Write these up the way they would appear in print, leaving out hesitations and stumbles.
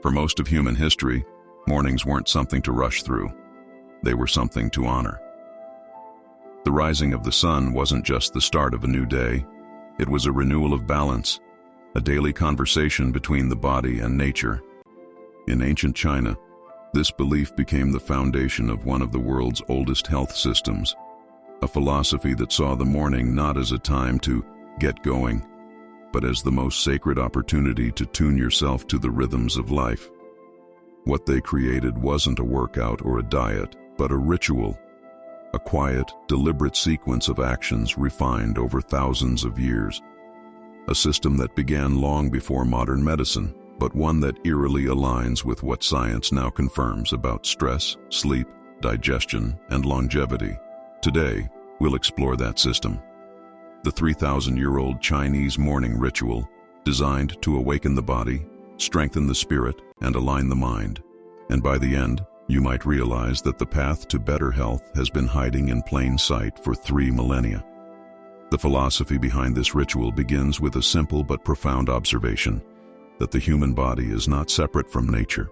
For most of human history, mornings weren't something to rush through. They were something to honor. The rising of the sun wasn't just the start of a new day. It was a renewal of balance, a daily conversation between the body and nature. In ancient China, this belief became the foundation of one of the world's oldest health systems, a philosophy that saw the morning not as a time to get going, but as the most sacred opportunity to tune yourself to the rhythms of life. What they created wasn't a workout or a diet, but a ritual, a quiet, deliberate sequence of actions refined over thousands of years. A system that began long before modern medicine, but one that eerily aligns with what science now confirms about stress, sleep, digestion, and longevity. Today, we'll explore that system. The 3,000-year-old Chinese morning ritual, designed to awaken the body, strengthen the spirit, and align the mind. And by the end, you might realize that the path to better health has been hiding in plain sight for 3 millennia. The philosophy behind this ritual begins with a simple but profound observation, that the human body is not separate from nature.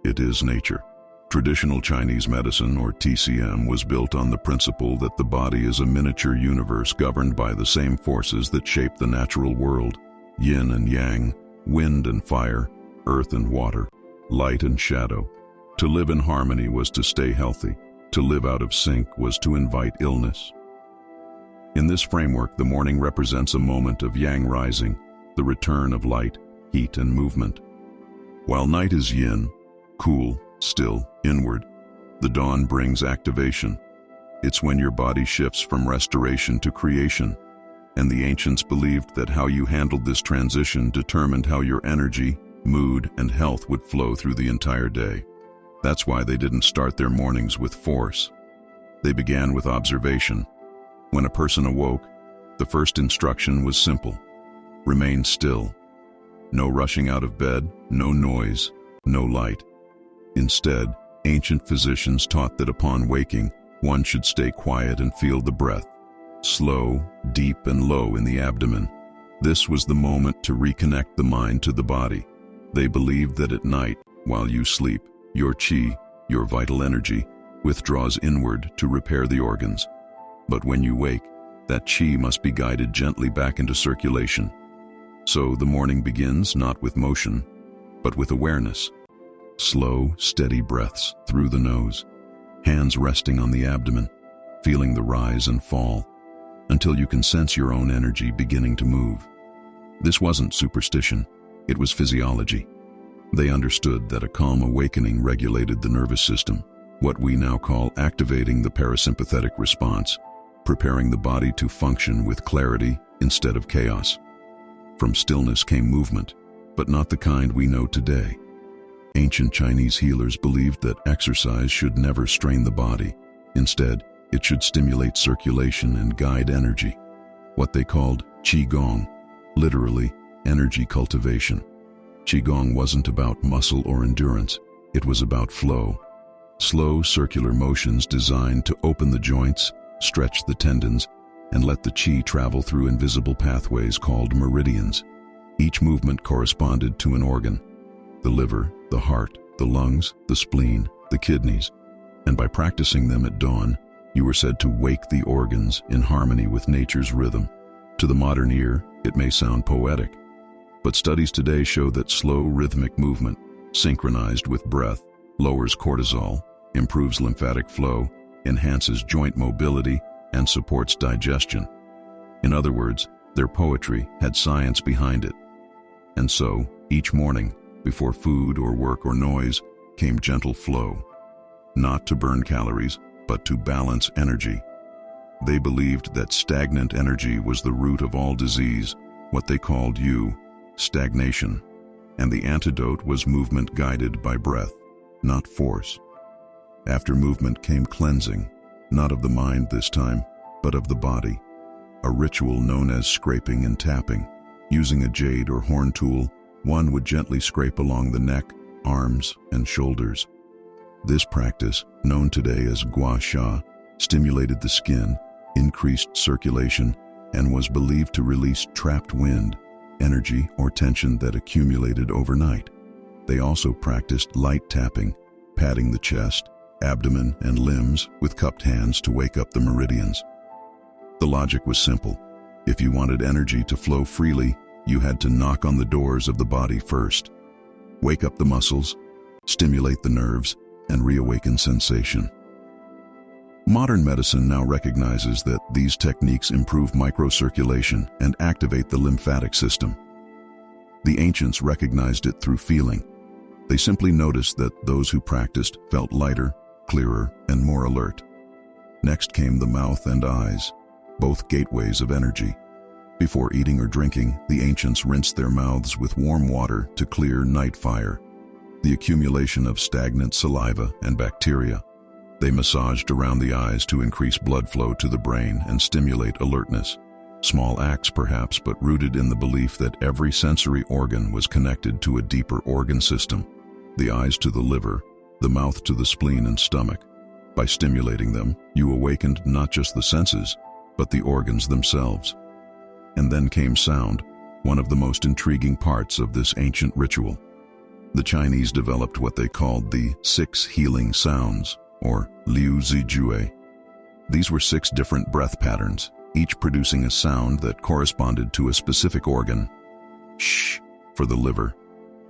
It is nature. Traditional Chinese medicine, or TCM, was built on the principle that the body is a miniature universe governed by the same forces that shape the natural world: yin and yang, wind and fire, earth and water, light and shadow. To live in harmony was to stay healthy. To live out of sync was to invite illness. In this framework, the morning represents a moment of yang rising, the return of light, heat, and movement. While night is yin, cool, still, inward, the dawn brings activation. It's when your body shifts from restoration to creation, and the ancients believed that how you handled this transition determined how your energy, mood, and health would flow through the entire day. That's why they didn't start their mornings with force. They began with observation. When a person awoke, the first instruction was simple: remain still. No rushing out of bed, no noise, no light. Instead, ancient physicians taught that upon waking, one should stay quiet and feel the breath, slow, deep, and low in the abdomen. This was the moment to reconnect the mind to the body. They believed that at night, while you sleep, your qi, your vital energy, withdraws inward to repair the organs. But when you wake, that qi must be guided gently back into circulation. So the morning begins not with motion, but with awareness. Slow, steady breaths through the nose, hands resting on the abdomen, feeling the rise and fall, until you can sense your own energy beginning to move. This wasn't superstition, it was physiology. They understood that a calm awakening regulated the nervous system, what we now call activating the parasympathetic response, preparing the body to function with clarity instead of chaos. From stillness came movement, but not the kind we know today. Ancient Chinese healers believed that exercise should never strain the body. Instead, it should stimulate circulation and guide energy, what they called Qigong, literally energy cultivation. Qigong wasn't about muscle or endurance, it was about flow. Slow circular motions designed to open the joints, stretch the tendons, and let the qi travel through invisible pathways called meridians. Each movement corresponded to an organ: the liver, the heart, the lungs, the spleen, the kidneys. And by practicing them at dawn, you were said to wake the organs in harmony with nature's rhythm. To the modern ear, it may sound poetic, but studies today show that slow rhythmic movement, synchronized with breath, lowers cortisol, improves lymphatic flow, enhances joint mobility, and supports digestion. In other words, their poetry had science behind it. And so, each morning, before food or work or noise, came gentle flow. Not to burn calories, but to balance energy. They believed that stagnant energy was the root of all disease, what they called stagnation, and the antidote was movement guided by breath, not force. After movement came cleansing, not of the mind this time, but of the body, a ritual known as scraping and tapping. Using a jade or horn tool, one would gently scrape along the neck, arms, and shoulders. This practice, known today as gua sha, stimulated the skin, increased circulation, and was believed to release trapped wind, energy, or tension that accumulated overnight. They also practiced light tapping, patting the chest, abdomen, and limbs with cupped hands to wake up the meridians. The logic was simple. If you wanted energy to flow freely, you had to knock on the doors of the body first. Wake up the muscles, stimulate the nerves, and reawaken sensation. Modern medicine now recognizes that these techniques improve microcirculation and activate the lymphatic system. The ancients recognized it through feeling. They simply noticed that those who practiced felt lighter, clearer, and more alert. Next came the mouth and eyes, both gateways of energy. Before eating or drinking, the ancients rinsed their mouths with warm water to clear night fire, the accumulation of stagnant saliva and bacteria. They massaged around the eyes to increase blood flow to the brain and stimulate alertness. Small acts perhaps, but rooted in the belief that every sensory organ was connected to a deeper organ system. The eyes to the liver, the mouth to the spleen and stomach. By stimulating them, you awakened not just the senses, but the organs themselves. And then came sound, one of the most intriguing parts of this ancient ritual. The Chinese developed what they called the 6 healing sounds, or Liu Zi Jue. These were 6 different breath patterns, each producing a sound that corresponded to a specific organ. Sh for the liver,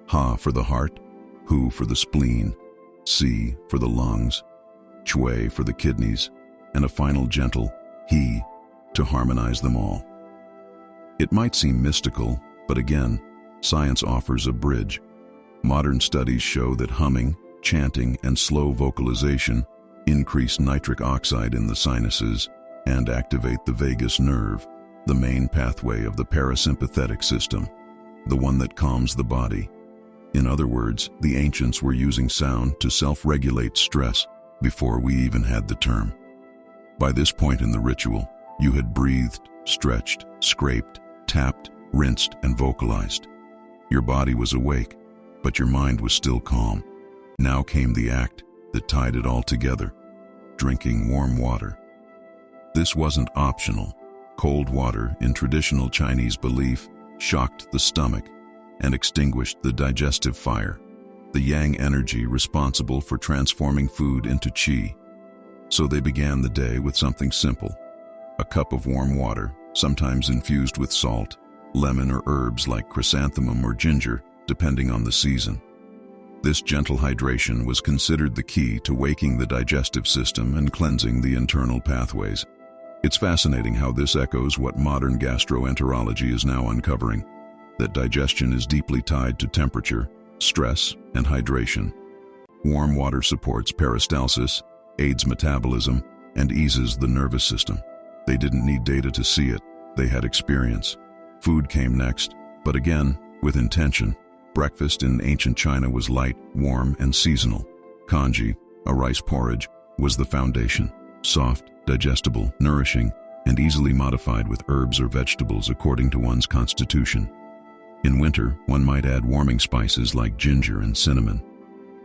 Ha for the heart, Hu for the spleen, Si for the lungs, Chui for the kidneys, and a final gentle He to harmonize them all. It might seem mystical, but again, science offers a bridge. Modern studies show that humming, chanting, and slow vocalization increase nitric oxide in the sinuses and activate the vagus nerve, the main pathway of the parasympathetic system, the one that calms the body. In other words, the ancients were using sound to self-regulate stress before we even had the term. By this point in the ritual, you had breathed, stretched, scraped, tapped, rinsed, and vocalized. Your body was awake, but your mind was still calm. Now came the act that tied it all together: drinking warm water. This wasn't optional. Cold water, in traditional Chinese belief, shocked the stomach and extinguished the digestive fire, the yang energy responsible for transforming food into qi. So they began the day with something simple: a cup of warm water, sometimes infused with salt, lemon, or herbs like chrysanthemum or ginger, depending on the season. This gentle hydration was considered the key to waking the digestive system and cleansing the internal pathways. It's fascinating how this echoes what modern gastroenterology is now uncovering, that digestion is deeply tied to temperature, stress, and hydration. Warm water supports peristalsis, aids metabolism, and eases the nervous system. They didn't need data to see it, they had experience. Food came next, but again, with intention. Breakfast in ancient China was light, warm, and seasonal. Congee, a rice porridge, was the foundation: soft, digestible, nourishing, and easily modified with herbs or vegetables according to one's constitution. In winter, one might add warming spices like ginger and cinnamon.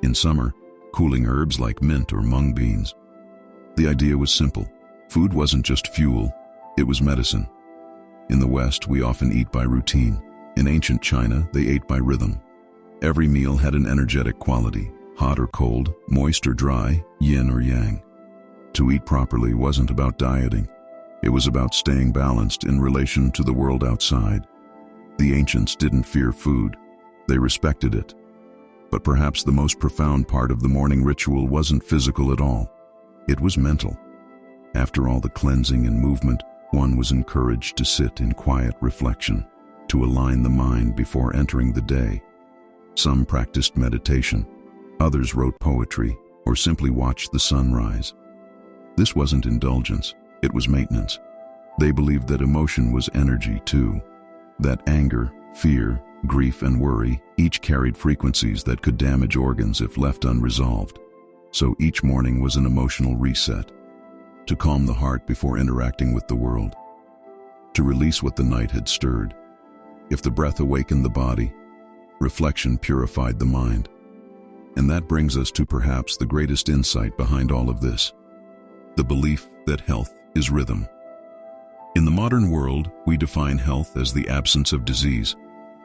In summer, cooling herbs like mint or mung beans. The idea was simple. Food wasn't just fuel, it was medicine. In the West, we often eat by routine. In ancient China, they ate by rhythm. Every meal had an energetic quality: hot or cold, moist or dry, yin or yang. To eat properly wasn't about dieting. It was about staying balanced in relation to the world outside. The ancients didn't fear food. They respected it. But perhaps the most profound part of the morning ritual wasn't physical at all. It was mental. After all the cleansing and movement, one was encouraged to sit in quiet reflection, to align the mind before entering the day. Some practiced meditation, others wrote poetry, or simply watched the sun rise. This wasn't indulgence, it was maintenance. They believed that emotion was energy too, that anger, fear, grief, and worry each carried frequencies that could damage organs if left unresolved. So each morning was an emotional reset, to calm the heart before interacting with the world, to release what the night had stirred. If the breath awakened the body, reflection purified the mind. And that brings us to perhaps the greatest insight behind all of this: the belief that health is rhythm. In the modern world, we define health as the absence of disease.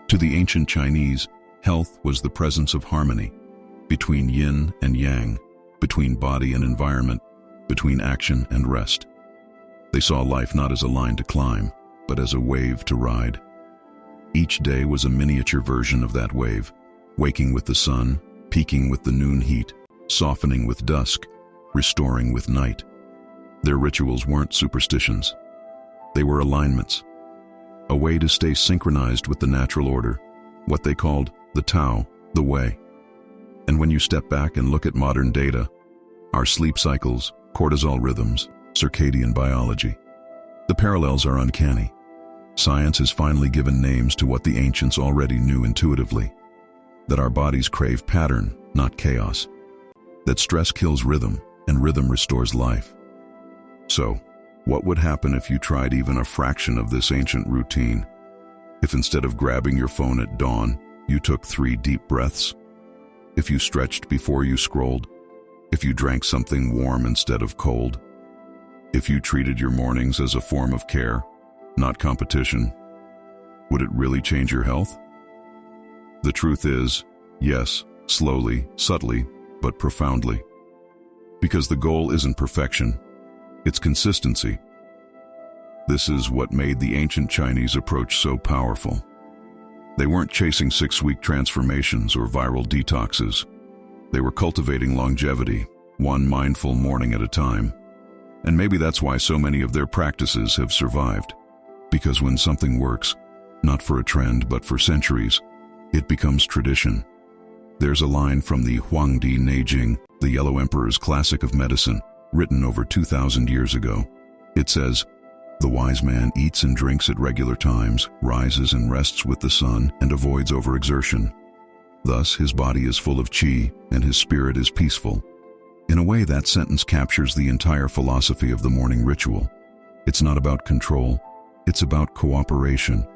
To the ancient Chinese, Health was the presence of harmony, between yin and yang, between body and environment, between action and rest. They saw life not as a line to climb, but as a wave to ride. Each day was a miniature version of that wave, waking with the sun, peaking with the noon heat, softening with dusk, restoring with night. Their rituals weren't superstitions. They were alignments, a way to stay synchronized with the natural order, what they called the Tao, the way. And when you step back and look at modern data, our sleep cycles, cortisol rhythms, circadian biology, the parallels are uncanny. Science has finally given names to what the ancients already knew intuitively, that our bodies crave pattern, not chaos, that stress kills rhythm and rhythm restores life. So, what would happen if you tried even a fraction of this ancient routine? If instead of grabbing your phone at dawn, you took 3 deep breaths? If you stretched before you scrolled? If you drank something warm instead of cold? If you treated your mornings as a form of care, not competition? Would it really change your health? The truth is, yes, slowly, subtly, but profoundly. Because the goal isn't perfection, it's consistency. This is what made the ancient Chinese approach so powerful. They weren't chasing 6-week transformations or viral detoxes. They were cultivating longevity, one mindful morning at a time. And maybe that's why so many of their practices have survived. Because when something works, not for a trend but for centuries, it becomes tradition. There's a line from the Huangdi Neijing, the Yellow Emperor's classic of medicine, written over 2,000 years ago. It says, "The wise man eats and drinks at regular times, rises and rests with the sun, and avoids overexertion. Thus his body is full of qi, and his spirit is peaceful." In a way, that sentence captures the entire philosophy of the morning ritual. It's not about control, it's about cooperation.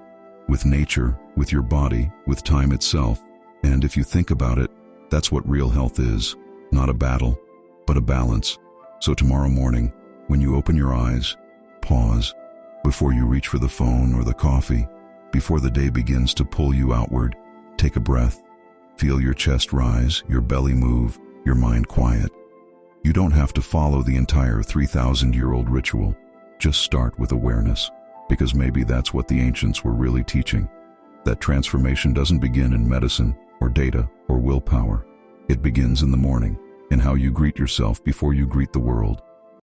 With nature, with your body, with time itself. And if you think about it, that's what real health is. Not a battle, but a balance. So tomorrow morning, when you open your eyes, pause. Before you reach for the phone or the coffee, before the day begins to pull you outward, take a breath. Feel your chest rise, your belly move, your mind quiet. You don't have to follow the entire 3,000-year-old ritual. Just start with awareness, because maybe that's what the ancients were really teaching. That transformation doesn't begin in medicine or data or willpower. It begins in the morning, in how you greet yourself before you greet the world.